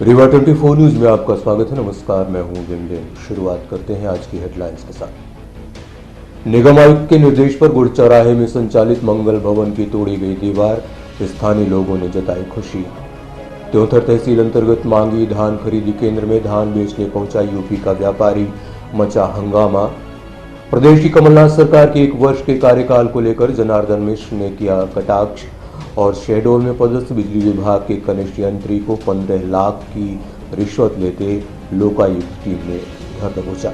Rewa 24 news में आपका स्वागत है। नमस्कार, मैं हूं विमलेन। शुरुआत करते हैं आज की हेडलाइंस के साथ। निगम आयुक्त के निर्देश पर गुड़ चौराहे में संचालित मंगल भवन की तोड़ी गई दीवार, स्थानीय लोगों ने जताई खुशी। त्योंथर तहसील अंतर्गत मांगी धान खरीदी केंद्र में धान बेचने पहुंचा यूपी का व्यापारी, मचा हंगामा। प्रदेश की कमलनाथ सरकार के 1 वर्ष के कार्यकाल को लेकर जनार्दन मिश्र ने किया कटाक्ष। और शहडोल में पदस्थ बिजली विभाग के कनिष्ठ यंत्री को 15 लाख की रिश्वत लेते लोकायुक्त टीम ने घर दबोचा।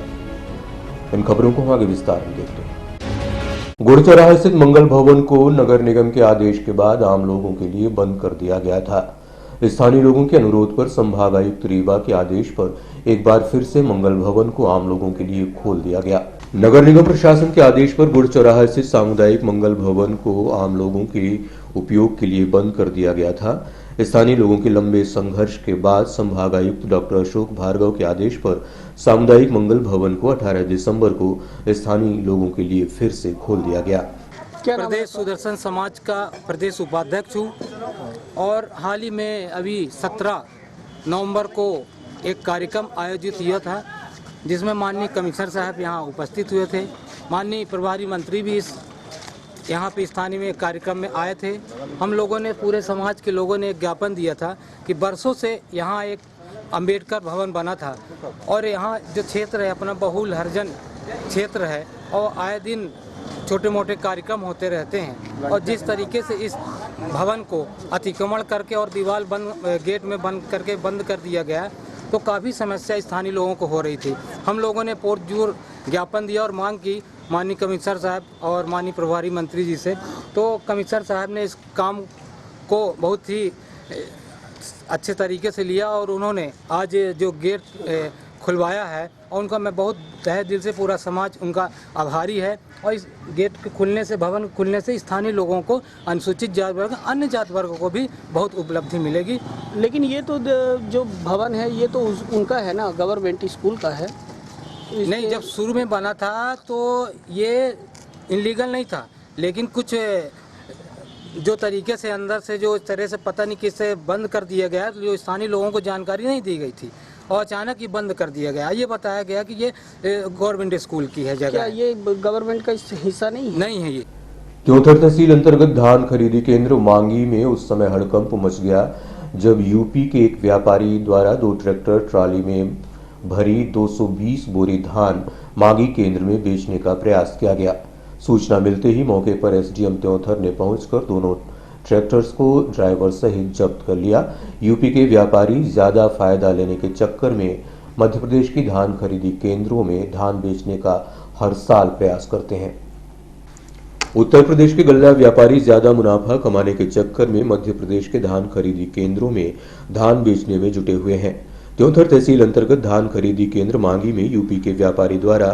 इन खबरों को आगे विस्तार में देखते हैं। गुड़ चौराहे स्थित मंगल भवन को नगर निगम के आदेश के बाद आम लोगों के लिए बंद कर दिया गया था। स्थानीय लोगों के अनुरोध पर संभागायुक्त रीवा के आदेश पर एक बार फिर से मंगल भवन को आम लोगों के लिए खोल दिया गया। नगर निगम प्रशासन के आदेश पर गुड़ चौराहे स्थित सामुदायिक मंगल भवन को आम लोगों के उपयोग के लिए बंद कर दिया गया था। स्थानीय लोगों के लंबे संघर्ष के बाद संभागायुक्त डॉक्टर अशोक भार्गव के आदेश पर सामुदायिक मंगल भवन को 18 दिसंबर को स्थानीय लोगों के लिए फिर से खोल दिया गया। प्रदेश सुदर्शन समाज का प्रदेश उपाध्यक्ष हूँ और हाल ही में अभी 17 नवंबर को एक कार्यक्रम आयोजित हुआ था जिसमें माननीय कमिश्नर साहब यहाँ उपस्थित हुए थे। माननीय प्रभारी मंत्री भी यहाँ पे स्थानीय में कार्यक्रम में आए थे। हम लोगों ने, पूरे समाज के लोगों ने एक ज्ञापन दिया था कि बरसों से यहाँ एक अंबेडकर भवन बना था और यहाँ जो क्षेत्र है अपना बहुल हरिजन क्षेत्र है और आए दिन छोटे मोटे कार्यक्रम होते रहते हैं और जिस तरीके से इस भवन को अतिक्रमण करके और दीवार गेट में बंद कर दिया गया तो काफ़ी समस्या स्थानीय लोगों को हो रही थी। हम लोगों ने पुरजोर ज्ञापन दिया और मांग की माननीय कमिश्नर साहब और माननीय प्रभारी मंत्री जी से। तो कमिश्नर साहब ने इस काम को बहुत ही अच्छे तरीके से लिया और उन्होंने आज जो गेट खुलवाया है और उनका मैं बहुत तहे दिल से, पूरा समाज उनका आभारी है। और इस गेट के खुलने से, भवन खुलने से स्थानीय लोगों को, अनुसूचित जाति वर्ग, अन्य जाति वर्ग को भी बहुत उपलब्धि मिलेगी। लेकिन ये तो जो भवन है ये तो उनका है ना, गवर्नमेंट स्कूल का है। नहीं, जब शुरू में बना था तो ये इनलीगल नहीं था, लेकिन कुछ जो तरीके से अंदर से जो इस तरह से पता नहीं किससे बंद कर दिया गया, जो स्थानीय लोगों को जानकारी नहीं दी गई थी और अचानक ही बंद कर दिया गया। ये बताया गया कि ये गवर्नमेंट स्कूल की है जगह। क्या ये गवर्नमेंट का हिस्सा नहीं है ये। त्योंथर तहसील अंतर्गत धान खरीदी केंद्र मांगी में उस समय हड़कंप मच गया जब यूपी के एक व्यापारी द्वारा 2 ट्रैक्टर ट्रॉली में भरी 220 बोरी धान मांगी केंद्र में बेचने का प्रयास किया गया। सूचना मिलते ही मौके पर एसडीएम त्योंथर ने पहुंचकर दोनों ट्रैक्टर्स को ड्राइवर सहित जब्त कर लिया। यूपी के व्यापारी ज्यादा फायदा लेने के चक्कर में मध्य प्रदेश की धान खरीदी केंद्रों में धान बेचने का हर साल प्रयास करते हैं। उत्तर प्रदेश के गल्ला व्यापारी ज्यादा मुनाफा कमाने के चक्कर में मध्य प्रदेश के धान खरीदी केंद्रों में धान बेचने में जुटे हुए हैं। त्योंथर तहसील अंतर्गत धान खरीदी केंद्र मांगी में यूपी के व्यापारी द्वारा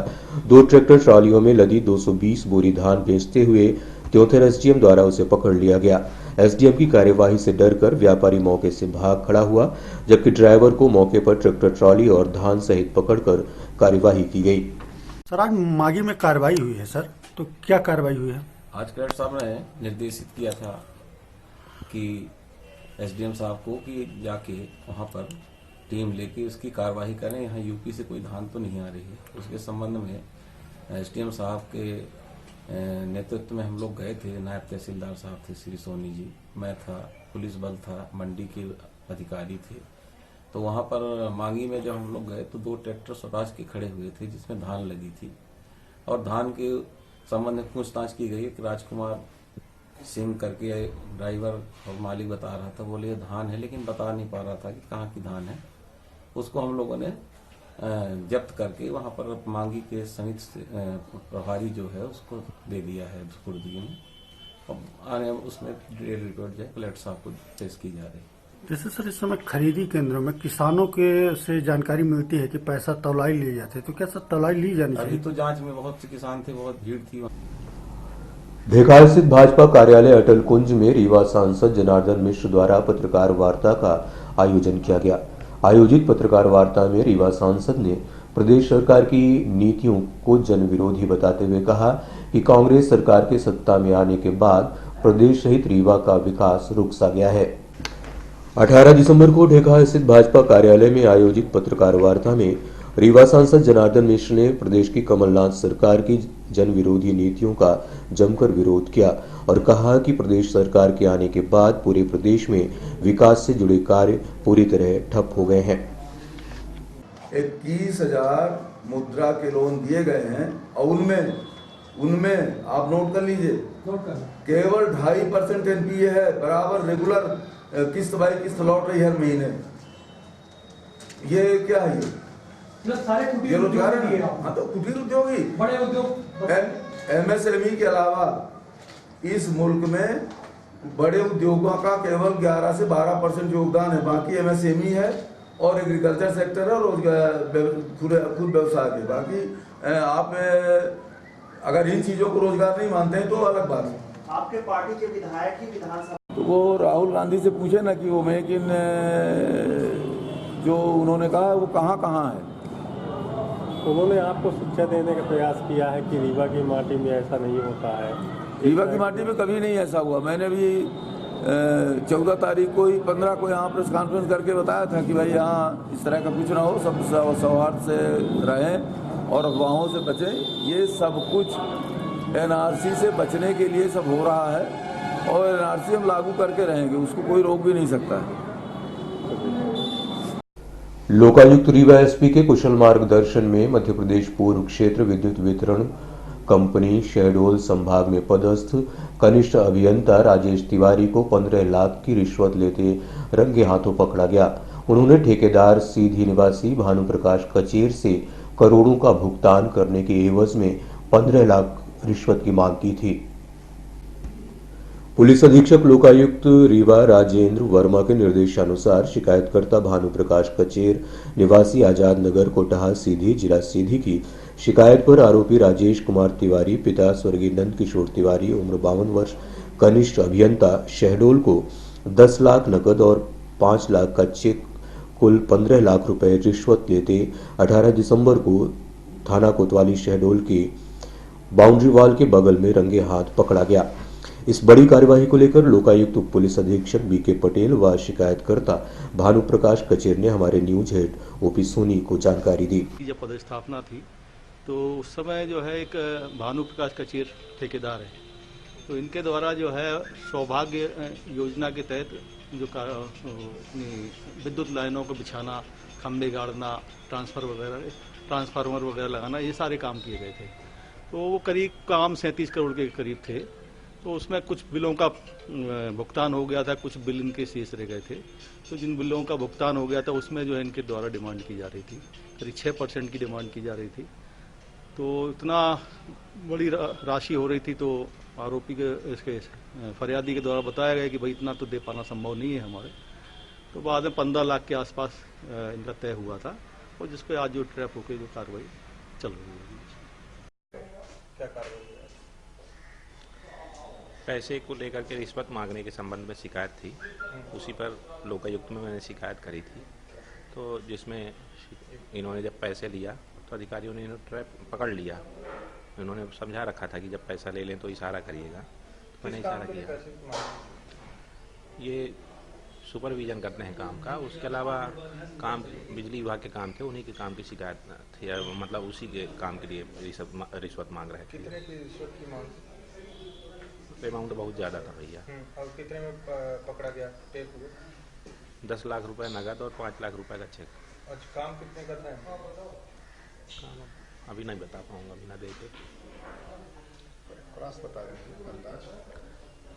2 ट्रैक्टर ट्रॉलियों में लदी 220 बोरी धान बेचते हुए त्योंथर एसडीएम द्वारा उसे पकड़ लिया गया। एसडीएम की कार्यवाही से डरकर व्यापारी मौके से भाग खड़ा हुआ, जबकि ड्राइवर को मौके पर ट्रैक्टर ट्रॉली और धान सहित पकड़कर कार्यवाही की गई। सर, आज मांगी में कार्रवाई हुई है सर, तो क्या कार्रवाई हुई है? आज कलेक्टर साहब ने निर्देशित किया था कि एसडीएम साहब को कि जाके वहाँ पर टीम लेके उसकी कार्रवाई करें। यहाँ यूपी से कोई धान तो नहीं आ रही है। उसके संबंध में एसडीएम साहब के नेतृत्व में हम लोग गए थे। नायब तहसीलदार साहब थे श्री सोनी जी, मैं था, पुलिस बल था, मंडी के अधिकारी थे। तो वहाँ पर मांगी में जब हम लोग गए तो 2 ट्रैक्टर स्वराज के खड़े हुए थे जिसमें धान लगी थी और धान के संबंध में पूछताछ की गई कि राजकुमार सिंह करके ड्राइवर और मालिक बता रहा था, बोले धान है, लेकिन बता नहीं पा रहा था कि कहाँ की धान है। उसको हम लोगों ने जब्त करके वहाँ पर मांगी के समिति प्रभारी जो है उसको दे दिया है सुपुर्दगी में। अब आने उसमें डिटेल रिपोर्ट जो है कलेक्टर साहब को पेश की जा रही है। जैसे सर इस समय खरीदी केंद्रों में किसानों के से जानकारी मिलती है कि पैसा तौलाई ले जाते, तो क्या सर तौलाई ली जानी चाहिए? अभी तो जांच में बहुत से किसान थे, बहुत भीड़ थी। भेखाल स्थित भाजपा कार्यालय अटल कुंज में रीवा सांसद जनार्दन मिश्र द्वारा पत्रकार वार्ता का आयोजन किया गया। आयोजित पत्रकार वार्ता में रीवा सांसद ने प्रदेश सरकार की नीतियों को जन विरोधी बताते हुए कहा कि कांग्रेस सरकार के सत्ता में आने के बाद प्रदेश सहित रीवा का विकास रुक सा गया है। 18 दिसंबर को ढेका स्थित भाजपा कार्यालय में आयोजित पत्रकार वार्ता में रीवा सांसद जनार्दन मिश्र ने प्रदेश की कमलनाथ सरकार की जन विरोधी नीतियों का जमकर विरोध किया और कहा कि प्रदेश सरकार के आने के बाद पूरे प्रदेश में विकास से जुड़े कार्य पूरी तरह ठप हो गए हैं। 21,000 मुद्रा के लोन दिए गए हैं और उनमें आप नोट कर लीजिए, केवल 2.5% एनपीए है, बराबर रेगुलर किस्त बाई किस्त लौट रही है हर महीने। ये क्या है? ये रोजगार है। हाँ, तो कुटीर उद्योग ही, बड़े उद्योग, एमएसएमई के अलावा इस मुल्क में बड़े उद्योगों का केवल 11 से 12% योगदान है, बाकी एमएसएमई है और एग्रीकल्चर सेक्टर है, रोजगार खुद व्यवसाय है। बाकी आप अगर इन चीजों को रोजगार नहीं मानते हैं तो अलग बात है। आपके पार्टी के विधायक ही विधानसभा, तो वो राहुल गांधी से पूछे ना कि वो मेक इन जो उन्होंने कहा वो कहाँ है। उन्होंने आपको शिक्षा देने का प्रयास किया है कि रीवा की माटी में ऐसा नहीं होता है। रीवा की माटी में कभी नहीं ऐसा हुआ। मैंने भी 14 तारीख को ही 15 को यहाँ प्रेस कॉन्फ्रेंस करके बताया था कि भाई यहाँ इस तरह का कुछ ना हो, सब सौहार्द से रहें और अफवाहों से बचें। ये सब कुछ एनआरसी से बचने के लिए सब हो रहा है और एनआरसी हम लागू करके रहेंगे, उसको कोई रोक भी नहीं सकता है। लोकायुक्त रीवा एसपी के कुशल मार्गदर्शन में मध्य प्रदेश पूर्व क्षेत्र विद्युत वितरण कंपनी शहडोल संभाग में पदस्थ कनिष्ठ अभियंता राजेश तिवारी को 15 लाख की रिश्वत लेते रंगे हाथों पकड़ा गया। उन्होंने ठेकेदार सीधी निवासी भानुप्रकाश कचेर से करोड़ों का भुगतान करने के एवज में 15 लाख रिश्वत की मांग की थी। पुलिस अधीक्षक लोकायुक्त रीवा राजेंद्र वर्मा के निर्देशानुसार शिकायतकर्ता भानुप्रकाश कचेर निवासी आजाद नगर कोटहा सीधी जिला सीधी की शिकायत पर आरोपी राजेश कुमार तिवारी पिता स्वर्गीय नंद किशोर तिवारी उम्र 52 वर्ष कनिष्ठ अभियंता शहडोल को 10 लाख नकद और 5 लाख का चेक कुल 15 लाख रुपए रिश्वत लेते 18 दिसंबर को थाना कोतवाली शहडोल के बाउंड्री वॉल के बगल में रंगे हाथ पकड़ा गया। इस बड़ी कार्यवाही को लेकर लोकायुक्त उप पुलिस अधीक्षक बीके पटेल व शिकायतकर्ता भानुप्रकाश कचेर ने हमारे न्यूज हेड ओपी सोनी को जानकारी दी। जब पदस्थापना थी तो उस समय जो है एक भानुप्रकाश कचेर ठेकेदार है, तो इनके द्वारा जो है सौभाग्य योजना के तहत जो विद्युत लाइनों को बिछाना, खंभे गाड़ना, ट्रांसफार्मर वगैरह लगाना, ये सारे काम किए गए थे। तो वो करीब काम 37 करोड़ के करीब थे। तो उसमें कुछ बिलों का भुगतान हो गया था, कुछ बिल इनके शेष रह गए थे। तो जिन बिलों का भुगतान हो गया था उसमें जो है इनके द्वारा डिमांड की जा रही थी, करीब 6% की डिमांड की जा रही थी। तो इतना बड़ी राशि हो रही थी, तो आरोपी के इसके फरियादी के द्वारा बताया गया कि भाई इतना तो दे पाना संभव नहीं है हमारे। तो बाद में 15 लाख के आसपास इनका तय हुआ था और जिस पर आज जो ट्रैप होकर जो कार्रवाई चल रही है। क्या कार्रवाई? पैसे को लेकर के रिश्वत मांगने के संबंध में शिकायत थी, उसी पर लोकायुक्त में मैंने शिकायत करी थी। तो जिसमें इन्होंने जब पैसे लिया तो अधिकारियों ने इन्हें ट्रैप पकड़ लिया। इन्होंने समझा रखा था कि जब पैसा ले लें तो इशारा करिएगा, तो मैंने इशारा किया। ये सुपरविजन करते हैं काम का, उसके अलावा काम बिजली विभाग के काम थे, उन्हीं के काम की शिकायत थी, मतलब उसी के काम के लिए रिश्वत मांग रहे थे। कितने की रिश्वत की मांग? अमाउंट बहुत ज़्यादा था भैया। और कितने में पकड़ा गया? टेप हुए 10 लाख रुपए नगद और 5 लाख रुपए का चेक। अच्छा, काम कितने का था? काम अभी नहीं बता पाऊंगा, बिना देखे।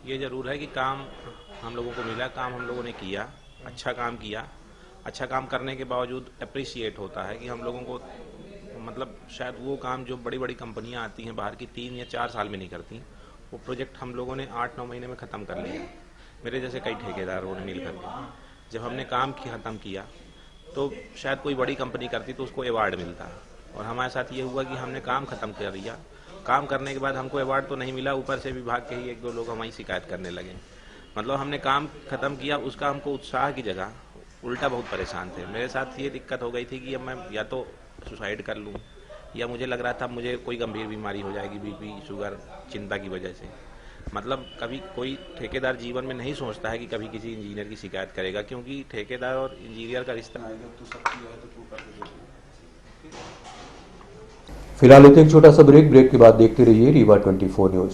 ये जरूर है कि काम हम लोगों को मिला, काम हम लोगों ने किया, अच्छा काम किया। अच्छा काम करने के बावजूद अप्रिशिएट होता है कि हम लोगों को, मतलब शायद वो काम जो बड़ी बड़ी कंपनियां आती हैं बाहर की 3 या 4 साल में नहीं करती, वो प्रोजेक्ट हम लोगों ने 8-9 महीने में ख़त्म कर लिया। मेरे जैसे कई ठेकेदारों ने मिल करके जब हमने काम ख़त्म किया तो शायद कोई बड़ी कंपनी करती तो उसको अवार्ड मिलता, और हमारे साथ ये हुआ कि हमने काम ख़त्म कर दिया। काम करने के बाद हमको अवार्ड तो नहीं मिला, ऊपर से विभाग के ही 1-2 लोग हमारी शिकायत करने लगे। मतलब हमने काम ख़त्म किया, उसका हमको उत्साह की जगह उल्टा बहुत परेशान थे। मेरे साथ ये दिक्कत हो गई थी कि अब मैं या तो सुसाइड कर लूँ, या मुझे लग रहा था मुझे कोई गंभीर बीमारी हो जाएगी, बीपी शुगर चिंता की वजह से। मतलब कभी कोई ठेकेदार जीवन में नहीं सोचता है कि कभी किसी इंजीनियर की शिकायत करेगा, क्योंकि ठेकेदार और इंजीनियर का रिश्ता फिलहाल एक छोटा सा ब्रेक के बाद देखते रहिए रीवा 24 न्यूज।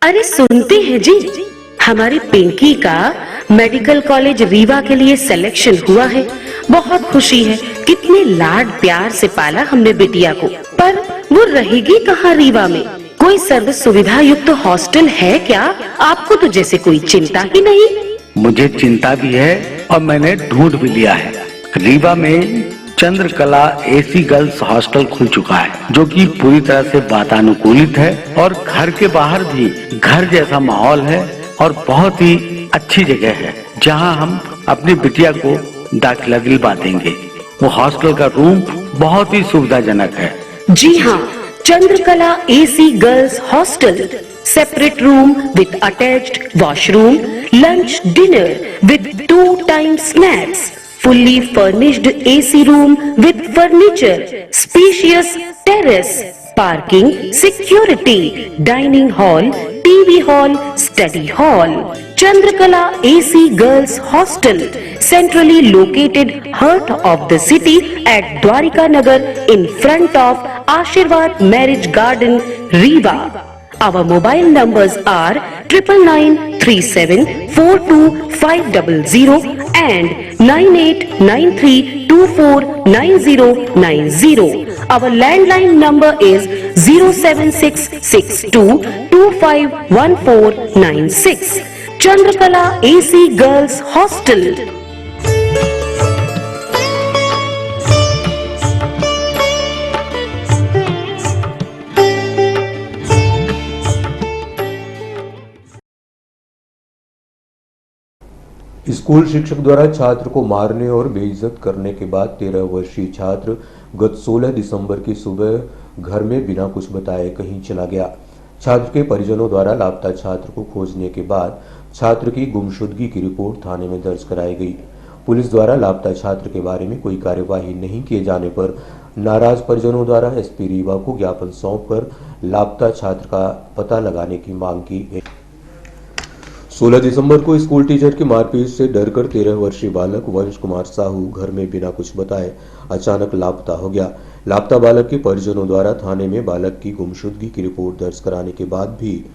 अरे सुनते हैं जी, हमारी पिंकी का मेडिकल कॉलेज रीवा के लिए सिलेक्शन हुआ है। बहुत खुशी है, कितने लाड प्यार से पाला हमने बिटिया को। पर वो रहेगी कहाँ रीवा में? कोई सर्व सुविधा युक्त हॉस्टल है क्या? आपको तो जैसे कोई चिंता ही नहीं। मुझे चिंता भी है और मैंने ढूंढ भी लिया है। रीवा में चंद्रकला एसी गर्ल्स हॉस्टल खुल चुका है, जो कि पूरी तरह से वातानुकूलित है और घर के बाहर भी घर जैसा माहौल है और बहुत ही अच्छी जगह है, जहां हम अपनी बिटिया को दाखिला दिलवा देंगे। वो हॉस्टल का रूम बहुत ही सुविधाजनक है। जी हाँ, Chandrakala AC girls hostel, separate room with attached washroom, lunch dinner with 2 time snacks, fully furnished AC room with furniture, spacious terrace, parking, security, dining hall, TV hall, study hall. Chandrakala AC Girls Hostel, centrally located heart of the city at Dwarika Nagar in front of Ashirwad Marriage Garden, Rewa. Our mobile numbers are 9937425500 and 9893249090. Our landline number is 07662251496. Chandrakala AC Girls Hostel. School शिक्षक द्वारा छात्र को मारने और बेइज्जत करने के बाद 13 वर्षीय छात्र गत 16 दिसंबर की सुबह घर में बिना कुछ बताए कहीं चला गया। छात्र के परिजनों द्वारा लापता छात्र को खोजने के बाद छात्र की गुमशुदगी की रिपोर्ट थाने में दर्ज कराई गई। पुलिस द्वारा लापता छात्र के बारे में कोई कार्यवाही नहीं किए जाने पर नाराज परिजनों द्वारा एसपी रीवा को ज्ञापन सौंपकर लापता छात्र का पता लगाने की मांग की गई। 16 दिसंबर को स्कूल टीचर की मारपीट से डरकर 13 वर्षीय बालक वंश कुमार साहू घर में बिना कुछ बताए अचानक लापता हो गया। लापता बालक के परिजनों द्वारा थाने में बालक की गुमशुदगी की रिपोर्ट दर्ज कराने के बाद भी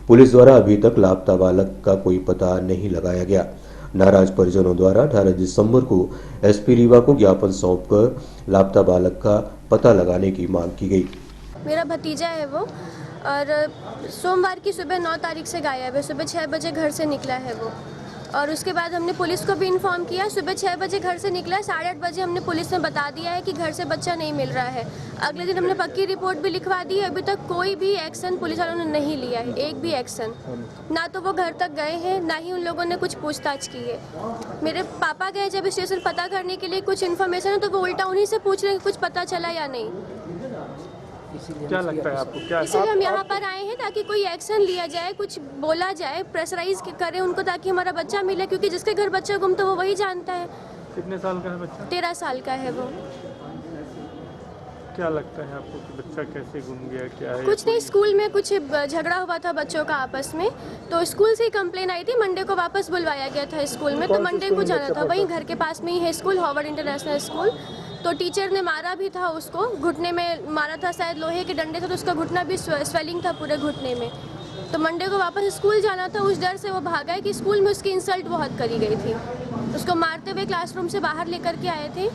पुलिस द्वारा अभी तक लापता बालक का कोई पता नहीं लगाया गया। नाराज परिजनों द्वारा 18 दिसंबर को एसपी रीवा को ज्ञापन सौंपकर लापता बालक का पता लगाने की मांग की गई। मेरा भतीजा है वो, और सोमवार की सुबह 9 तारीख से गायब है। सुबह 6 बजे घर से निकला है वो, और उसके बाद हमने पुलिस को भी इन्फॉर्म किया। सुबह 6 बजे घर से निकला, 8:30 बजे हमने पुलिस में बता दिया है कि घर से बच्चा नहीं मिल रहा है। अगले दिन हमने पक्की रिपोर्ट भी लिखवा दी है। अभी तक कोई भी एक्शन पुलिस वालों ने नहीं लिया है, एक भी एक्शन। ना तो वो घर तक गए हैं, ना ही उन लोगों ने कुछ पूछताछ की है। मेरे पापा गए जब स्टेशन पता करने के लिए कुछ इन्फॉर्मेशन है, तो वो उल्टा उन्हीं से पूछ रहे हैं कुछ पता चला या नहीं। क्या लगता है आपको? क्या इसलिए हम यहाँ पर आए हैं ताकि कोई एक्शन लिया जाए, कुछ बोला जाए, प्रेशराइज करें उनको ताकि हमारा बच्चा मिले, क्योंकि जिसके घर बच्चा गुम तो वो वही जानता है। कितने साल का है बच्चा? 13 साल का है वो। क्या लगता है आपको कि बच्चा कैसे गुम गया, क्या है? कुछ नहीं, स्कूल में कुछ झगड़ा हुआ था बच्चों का आपस में, तो स्कूल से ही कंप्लेन आई थी। मंडे को वापस बुलवाया गया था स्कूल में, तो मंडे को जाना था। वहीं घर के पास में ही है स्कूल, हॉवर्ड इंटरनेशनल स्कूल। तो टीचर ने मारा भी था उसको, घुटने में मारा था शायद लोहे के डंडे से, तो उसका घुटना भी स्वेलिंग था पूरे घुटने में। तो मंडे को वापस स्कूल जाना था, उस डर से वो भागा है कि स्कूल में उसकी इंसल्ट बहुत करी गई थी। उसको मारते हुए क्लासरूम से बाहर लेकर के आए थे।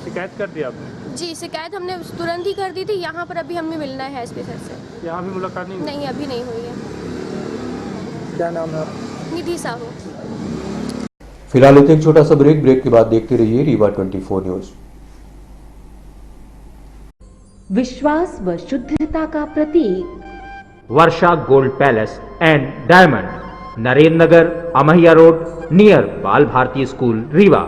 शिकायत कर दी आपने? जी, शिकायत हमने तुरंत ही कर दी थी। यहाँ पर अभी हमें मिलना है एसपी सर से। यहाँ भी मुलाकात नहीं? नहीं, अभी नहीं हुई है। क्या नाम है? निधि साहू। फिलहाल एक छोटा सा ब्रेक के बाद देखते रहिए रीवा 24 न्यूज। विश्वास व शुद्धता का प्रतीक Varsha gold palace and diamond, Narendra Nagar, Amhiya road, near Bal Bharati school, Rewa.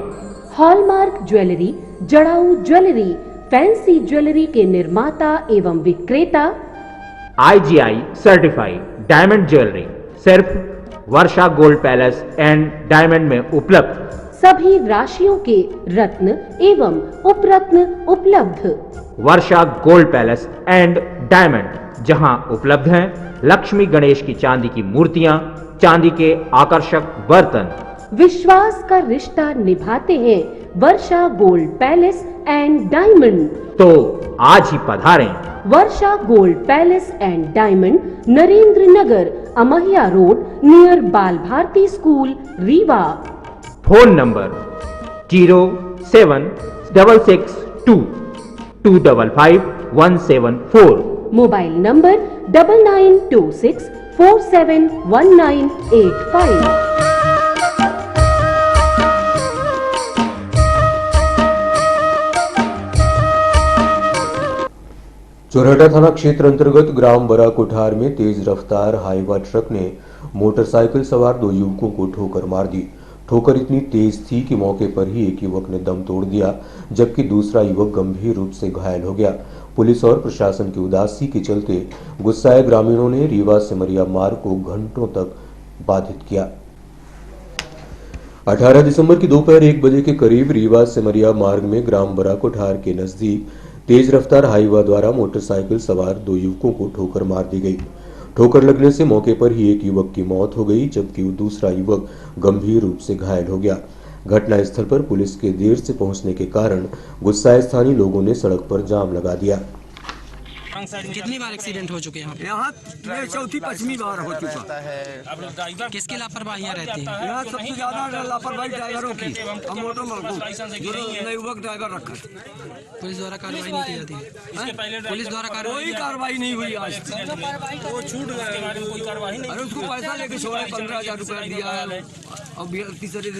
Hallmark jewellery, जड़ाऊ ज्वेलरी, फैंसी ज्वेलरी के निर्माता एवं विक्रेता। IGI सर्टिफाइड डायमंड ज्वेलरी सिर्फ Varsha gold palace and diamond में उपलब्ध। सभी राशियों के रत्न एवं उपरत्न उपलब्ध। Varsha gold palace and diamond, जहां उपलब्ध हैं लक्ष्मी गणेश की चांदी की मूर्तियां, चांदी के आकर्षक बर्तन। विश्वास का रिश्ता निभाते हैं Varsha gold palace and diamond. तो आज ही पधारें। Varsha gold palace and diamond, Narendra Nagar, Amhiya road, near Bal Bharati school, Rewa. Phone number 07662255174। Mobile number 9926471985। Chorhata थाना क्षेत्र अंतर्गत ग्राम बरा कोठार में तेज रफ्तार हाईवा ट्रक ने मोटरसाइकिल सवार 2 युवकों को ठोकर मार दी। ठोकर इतनी तेज थी कि मौके पर ही एक युवक ने दम तोड़ दिया, जबकि दूसरा युवक गंभीर रूप से घायल हो गया। पुलिस और प्रशासन की उदासी के चलते गुस्साए ग्रामीणों ने रीवा सिमरिया मार्ग को घंटों तक बाधित किया। 18 दिसंबर की दोपहर 1 बजे के करीब रीवा सिमरिया मार्ग में ग्राम बरा कोठार के नजदीक तेज रफ्तार हाईवा द्वारा मोटरसाइकिल सवार 2 युवकों को ठोकर मार दी गई। ठोकर लगने से मौके पर ही एक युवक की मौत हो गई, जबकि दूसरा युवक गंभीर रूप से घायल हो गया। घटनास्थल पर पुलिस के देर से पहुंचने के कारण गुस्साए स्थानीय लोगों ने सड़क पर जाम लगा दिया। कितनी बार एक्सीडेंट हो चुके हैं यहाँ? चौथी 5वीं बार हो चुका है। किसकी लापरवाहियाँ रहती हैं यहाँ? सबसे ज्यादा लापरवाही ड्राइवरों की और मोटर युवक ड्राइवर रखा। पुलिस द्वारा कार्रवाई नहीं की जाती है? पुलिस द्वारा कोई कार्रवाई नहीं हुई आज। वो छूट गए, अरे उसको पैसा लेके छोड़े, 15,000 रुपया दिया है और तीसरे दिन।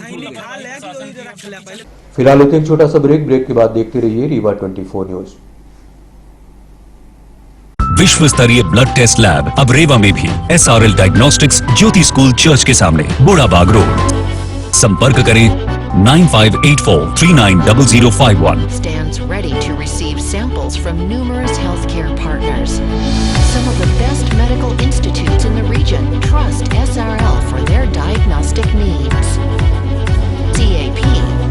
फिलहाल होते एक छोटा सा ब्रेक के बाद देखते रहिए रीवा 24 न्यूज। विश्व स्तरीय ब्लड टेस्ट लैब अब रेवा में भी। SRL डायग्नोस्टिक्स, ज्योति स्कूल चर्च के सामने, बोड़ाबाग रोड। संपर्क करें 9584390051। Stands ready to receive samples from numerous healthcare partners. Some of the best medical institutes in the region trust SRL for their diagnostic needs. CAP,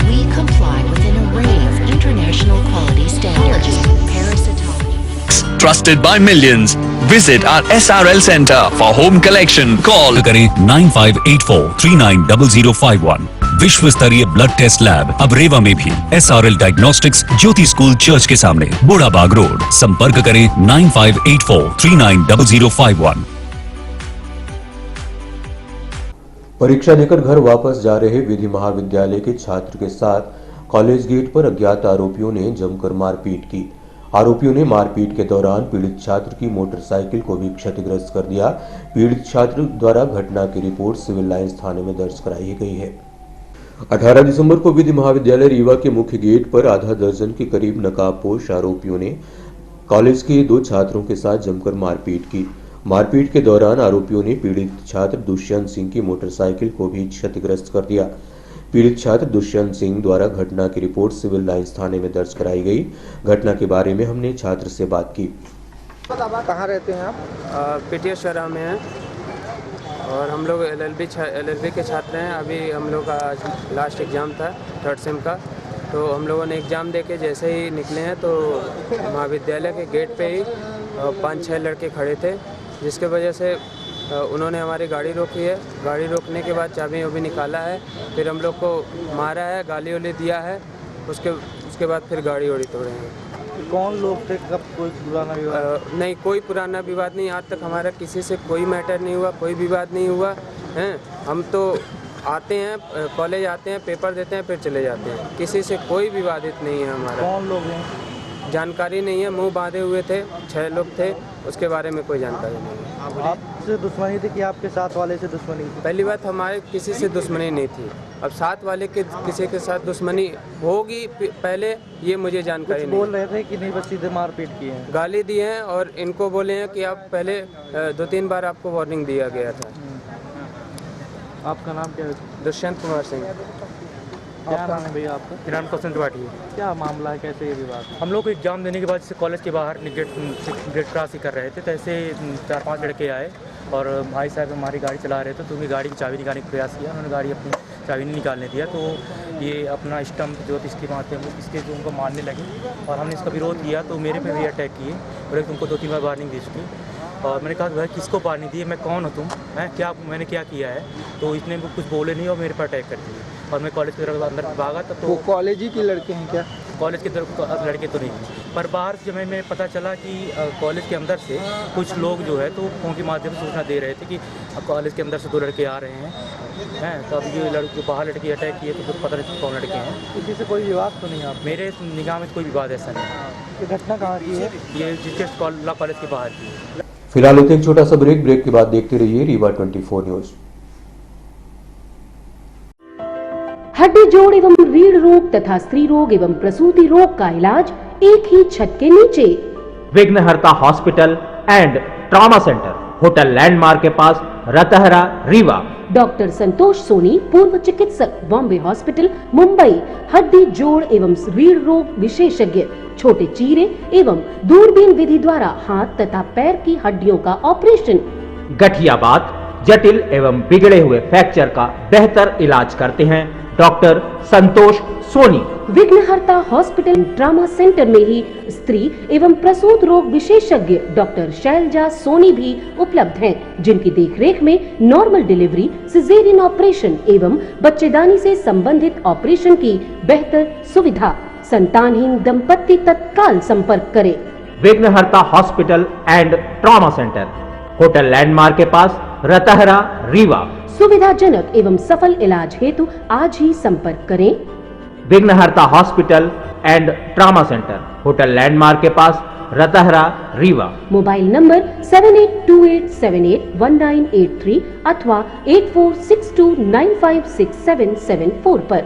we comply with an array of international quality standards. Trusted by millions. Visit our SRL Center for home collection. Call करें 9584390051। विश्व स्तरीय blood test lab अब रेवा में भी। SRL diagnostics, ज्योति school church के सामने, बोड़ाबाग road. संपर्क करें 9584390051। परीक्षा देकर घर वापस जा रहे विधि महाविद्यालय के छात्र के साथ कॉलेज गेट पर अज्ञात आरोपियों ने जमकर मारपीट की। आरोपियों ने मारपीट के दौरान पीड़ित छात्र की मोटरसाइकिल को भी क्षतिग्रस्त कर दिया। पीड़ित छात्र द्वारा घटना की रिपोर्ट सिविल लाइंस थाने में दर्ज कराई गई है। 18 दिसंबर को विधि महाविद्यालय रीवा के मुख्य गेट पर आधा दर्जन के करीब नकाबपोश आरोपियों ने कॉलेज के 2 छात्रों के साथ जमकर मारपीट की। मारपीट के दौरान आरोपियों ने पीड़ित छात्र दुष्यंत सिंह की मोटरसाइकिल को भी क्षतिग्रस्त कर दिया। पीड़ित छात्र दुष्यंत सिंह द्वारा घटना की रिपोर्ट सिविल लाइंस थाने में दर्ज कराई गई। घटना के बारे में हमने छात्र से बात की। कहाँ रहते हैं आप? पीटीएसरा में हैं और हम लोग LLB के छात्र हैं। अभी हम लोग का लास्ट एग्ज़ाम था 3rd सेम का, तो हम लोगों ने एग्ज़ाम देके जैसे ही निकले हैं तो महाविद्यालय के गेट पे ही 5-6 लड़के खड़े थे, जिसके वजह से उन्होंने हमारी गाड़ी रोकी है। गाड़ी रोकने के बाद चाबी वो भी निकाला है, फिर हम लोग को मारा है, गाली वाली दिया है। उसके बाद फिर गाड़ी वाड़ी तोड़े हैं। कौन लोग थे? कब? कोई पुराना विवाद? नहीं, कोई पुराना विवाद नहीं। आज तक हमारा किसी से कोई मैटर नहीं हुआ, कोई विवाद नहीं हुआ है। हम तो आते हैं, कॉलेज आते हैं, पेपर देते हैं, फिर चले जाते हैं। किसी से कोई विवादित नहीं है हमारा। कौन लोग हैं? जानकारी नहीं है। मुंह बांधे हुए थे, 6 लोग थे, उसके बारे में कोई जानकारी नहीं है। आपसे दुश्मनी थी कि आपके साथ वाले से दुश्मनी थी? पहली बात, हमारे किसी से दुश्मनी नहीं थी। अब साथ वाले के किसी के साथ दुश्मनी होगी पहले, ये मुझे जानकारी नहीं। बोल रहे थे कि नहीं, बस सीधे मारपीट की है? गाली दी है और इनको बोले हैं कि आप पहले 2-3 बार आपको वार्निंग दिया गया था। आपका नाम क्या है? दुष्यंत कुमार सिंह। क्या नाम है भैया आपका? मेरा नाम क्वेश्चन त्रिपाठी है। क्या मामला है, कैसे ये विवाद? हम लोग को एग्जाम देने के बाद जैसे कॉलेज के बाहर गेट क्रॉस कर रहे थे, तो ऐसे 4-5 लड़के आए और भाई साहब हमारी गाड़ी चला रहे थे, तो उनकी गाड़ी की चाबी निकालने का प्रयास किया। उन्होंने गाड़ी अपनी चाबी नहीं निकालने दिया, तो ये अपना स्टम्प ज्योतिष के माध्यम से इसके जो उनको मारने लगे और हमने इसका विरोध किया तो मेरे पे भी अटैक किए और एक तुमको 2-3 बार वार्निंग दी चुकी और मैंने कहा कि भाई किसको वार्निंग दी है, मैं कौन हूँ, तुम हैं क्या, मैंने क्या किया है। तो इसने कुछ बोले नहीं और मेरे पर अटैक कर दिए और मैं कॉलेज की तरफ अंदर भागा तब तो कॉलेज ही के लड़के हैं क्या? कॉलेज की तरफ लड़के तो नहीं हैं, पर बाहर जब मैं पता चला कि कॉलेज के अंदर से कुछ लोग जो है तो फोन के माध्यम से सूचना दे रहे थे कि कॉलेज के अंदर से 2 लड़के आ रहे हैं तो अब ये लड़के बाहर लड़के अटैक किए तो पता नहीं कौन लड़के हैं। किसी से कोई विवाद तो नहीं? आप मेरे निगाह में कोई विवाद ऐसा नहीं है। ये घटना कहाँ की है? ये जस्ट लॉ कॉलेज के बाहर की है। फिलहाल होते एक छोटा सा ब्रेक के बाद देखते रहिए रीवा 24 न्यूज। हड्डी जोड़ एवं रीढ़ रोग तथा स्त्री रोग एवं प्रसूति रोग का इलाज एक ही छत के नीचे। विघ्नहर्ता hospital and trauma centre, hotel landmark के पास, रतहरा, रीवा। डॉक्टर संतोष सोनी, पूर्व चिकित्सक, बॉम्बे हॉस्पिटल, मुंबई। हड्डी जोड़ एवं रीढ़ रोग विशेषज्ञ, छोटे चीरे एवं दूरबीन विधि द्वारा हाथ तथा पैर की हड्डियों का ऑपरेशन। गठियाबात, जटिल एवं बिगड़े हुए फ्रैक्चर का बेहतर इलाज करते हैं डॉक्टर संतोष सोनी। विघ्नहर्ता हॉस्पिटल ट्रॉमा सेंटर में ही स्त्री एवं प्रसूत रोग विशेषज्ञ डॉक्टर शैलजा सोनी भी उपलब्ध हैं, जिनकी देखरेख में नॉर्मल डिलीवरी, सिजेरियन ऑपरेशन एवं बच्चेदानी से संबंधित ऑपरेशन की बेहतर सुविधा। संतानहीन दंपत्ति तत्काल संपर्क करें। विघ्नहर्ता hospital and trauma centre, hotel landmark के पास, रतहरा, रीवा। सुविधाजनक एवं सफल इलाज हेतु आज ही संपर्क करें। विघ्नहर्ता hospital and trauma centre, hotel landmark के पास, रतहरा, रीवा। मोबाइल नंबर 7828781983 अथवा 8462956774 पर।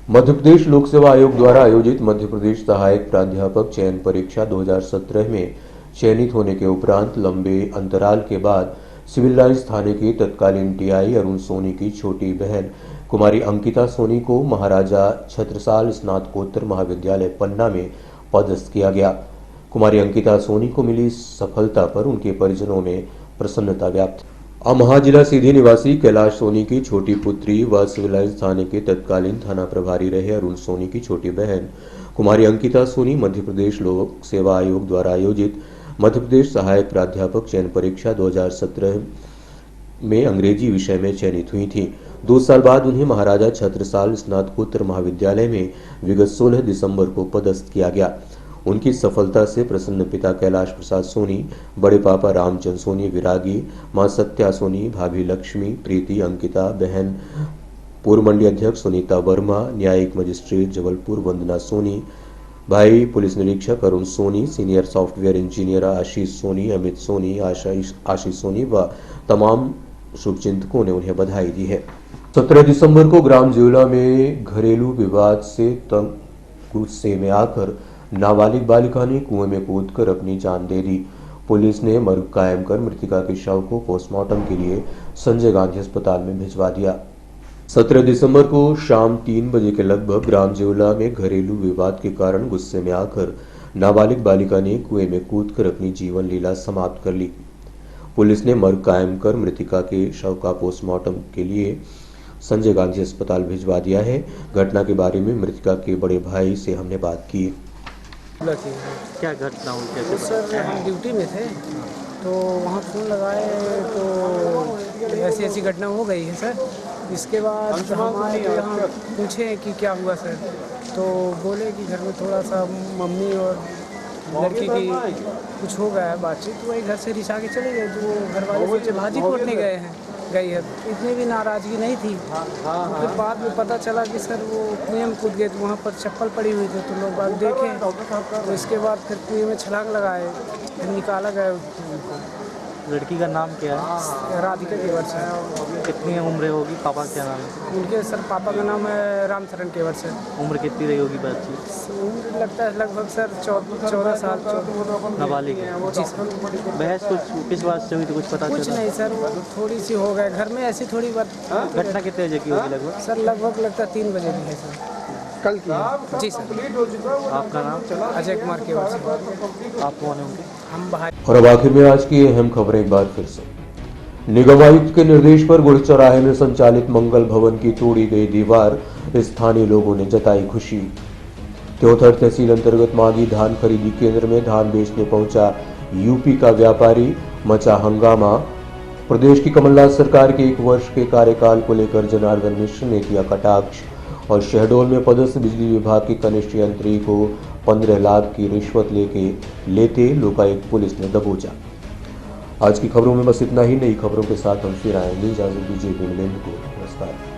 मध्य प्रदेश लोक सेवा आयोग द्वारा आयोजित मध्य प्रदेश सहायक प्राध्यापक चयन परीक्षा 2017 में चयनित होने के उपरांत लंबे अंतराल के बाद सिविल लाइंस थाने के तत्कालीन टीआई अरुण सोनी की छोटी बहन कुमारी अंकिता सोनी को महाराजा छत्रसाल स्नातकोत्तर महाविद्यालय पन्ना में पदस्थ किया गया। कुमारी अंकिता सोनी को मिली सफलता पर उनके परिजनों में प्रसन्नता व्याप्त। अमहा जिला सीधी निवासी कैलाश सोनी की छोटी पुत्री व सिविल लाइंस थाने के तत्कालीन थाना प्रभारी रहे अरुण सोनी की छोटी बहन कुमारी अंकिता सोनी मध्य प्रदेश लोक सेवा आयोग द्वारा आयोजित मध्य प्रदेश सहायक प्राध्यापक चयन परीक्षा 2017 में अंग्रेजी विषय में चयनित हुई थी। 2 साल बाद उन्हें महाराजा छत्रसाल स्नातकोत्तर महाविद्यालय में विगत 16 दिसंबर को पदस्थ किया गया। उनकी सफलता से प्रसन्न पिता कैलाश प्रसाद सोनी, बड़े पापा रामचंद्र सोनी विरागी, मां सत्या सोनी, भाभी लक्ष्मी, प्रीति, अंकिता, बहन पूर्व मंडी अध्यक्ष सुनीता वर्मा, न्यायिक मजिस्ट्रेट जबलपुर वंदना सोनी, भाई पुलिस निरीक्षक Arun Soni, senior software engineer Ashish Soni, Amit Soni, Ashish Soni व तमाम शुभचिंतकों ने उन्हें बधाई दी है। 17 दिसंबर को ग्राम जेवला में घरेलू विवाद से तंग गुस्से में आकर नाबालिग बालिका ने कुएं में कूदकर अपनी जान दे दी। पुलिस ने मर्ग कायम कर मृतिका के शव को पोस्टमार्टम के लिए संजय गांधी अस्पताल में भिजवा दिया। 17 दिसंबर को शाम 3 बजे के लगभग ग्राम जेवला में घरेलू विवाद के कारण गुस्से में आकर नाबालिग बालिका ने कुएं में कूदकर अपनी जीवन लीला समाप्त कर ली। पुलिस ने मर्ग कायम कर मृतिका के शव का पोस्टमार्टम के लिए संजय गांधी अस्पताल भिजवा दिया है। घटना के बारे में मृतिका के बड़े भाई से हमने बात की। क्या घटना हुई? तो सर हम ड्यूटी में थे तो वहाँ फ़ोन लगाए तो ऐसी ऐसी घटना हो गई है सर। इसके बाद हम आए तो यहाँ पूछे कि क्या हुआ सर, तो बोले कि घर में थोड़ा सा मम्मी और लड़की की कुछ हो गया है बातचीत, तो वही घर से रिसा के चले गए। तो घर वाले सोचे भाजी कोटने गई है, इतनी भी नाराज़गी नहीं थी। फिर बाद में पता चला कि सर वो कुएं में कूद गए, तो वहाँ पर चप्पल पड़ी हुई थी तो लोग बात देखे, तो इसके बाद फिर कुएं में छलांग लगाए, फिर निकाला गया उनको। लड़की का नाम क्या है? राधिका केवट है। कितनी उम्र होगी? पापा क्या नाम है? उनके सर पापा का नाम है रामचरण केवट सर। उम्र कितनी रही होगी बच्ची? उम्र लगता है लगभग सर 14 साल। नाबालिग है जी सर। बहस कुछ किस बात से हुई तो कुछ पता चला? कुछ नहीं सर, वो थोड़ी सी हो गए घर में ऐसी थोड़ी बात। घटना कितने बजे की होगी लगभग? सर लगभग लगता है 3 बजे की है सर, कल की। जी सर। आपका नाम? अजय कुमार केवट सर। आप कौन है उनके? हम भाई। और अब आखिर में आज की अहम खबरें एक बार फिर से। निगम आयुक्त के निर्देश पर गुड़ चौराहे में संचालित मंगल भवन की तोड़ी गई दीवार, स्थानीय लोगों ने जताई खुशी। त्योथर तहसील अंतर्गत मागी धान खरीदी केंद्र में धान बेचने पहुंचा यूपी का व्यापारी, मचा हंगामा। प्रदेश की कमलनाथ सरकार के 1 वर्ष के कार्यकाल को लेकर जनार्दन मिश्र ने किया कटाक्ष। और शहडोल में पदस्थ बिजली विभाग के कनिष्ठ यंत्री को 15 लाख की रिश्वत लेते लोकायुक्त पुलिस ने दबोचा। आज की खबरों में बस इतना ही। नई खबरों के साथ हम फिर आएंगे। इजाजत दीजिए, नमस्कार।